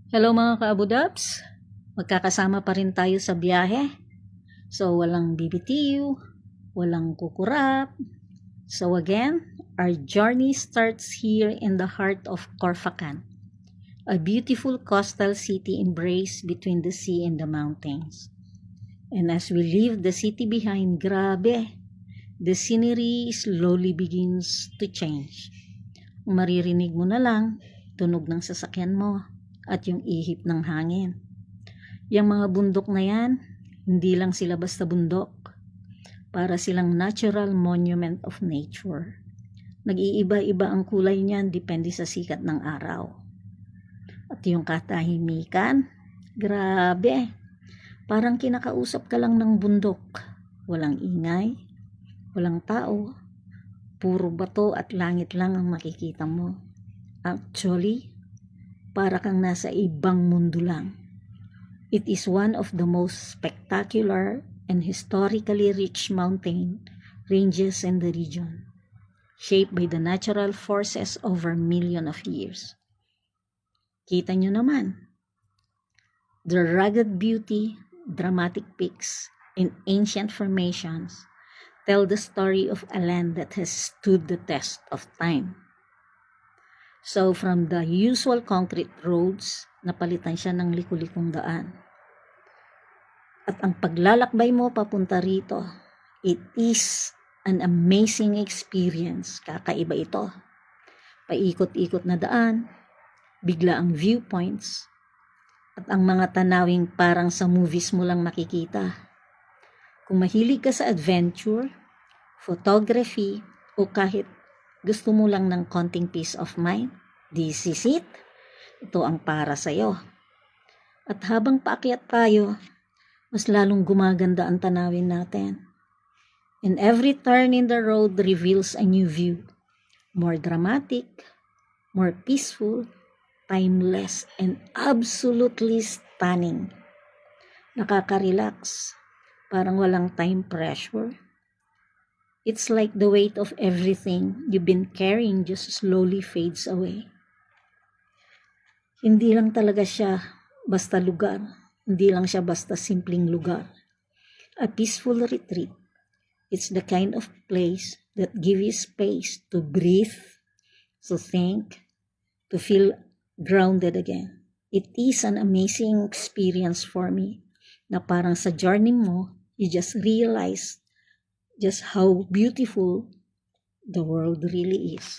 Hello mga ka-Abudaps, magkakasama pa rin tayo sa biyahe. So walang BBTU, walang kukurap. So again, our journey starts here in the heart of Corfacan, a beautiful coastal city embraced between the sea and the mountains. And as we leave the city behind, grabe, the scenery slowly begins to change. Maririnig mo na lang, tunog ng sasakyan mo, at yung ihip ng hangin. Yung mga bundok na yan, hindi lang sila basta bundok. Para silang natural monument of nature. Nag-iiba-iba ang kulay niyan depende sa sikat ng araw. At yung katahimikan, grabe. Parang kinakausap ka lang ng bundok. Walang ingay, walang tao. Puro bato at langit lang ang makikita mo. Actually, para kang nasa ibang mundo lang. It is one of the most spectacular and historically rich mountain ranges in the region, shaped by the natural forces over millions of years. Kita nyo naman, the rugged beauty, dramatic peaks, and ancient formations tell the story of a land that has stood the test of time. So from the usual concrete roads, napalitan siya ng liku-likong daan. At ang paglalakbay mo papunta rito, it is an amazing experience. Kakaiba ito. Paikot-ikot na daan, bigla ang viewpoints, at ang mga tanawing parang sa movies mo lang makikita. Kung mahilig ka sa adventure, photography, o kahit gusto mo lang ng konting peace of mind, this is it. Ito ang para sa'yo. At habang paakyat tayo, mas lalong gumaganda ang tanawin natin. And every turn in the road reveals a new view. More dramatic, more peaceful, timeless, and absolutely stunning. Nakaka-relax. Parang walang time pressure. It's like the weight of everything you've been carrying just slowly fades away. Hindi lang talaga siya basta lugar. Hindi lang siya basta simpleng lugar. A peaceful retreat. It's the kind of place that gives you space to breathe, to think, to feel grounded again. It is an amazing experience for me na parang sa journey mo, you just realize just how beautiful the world really is.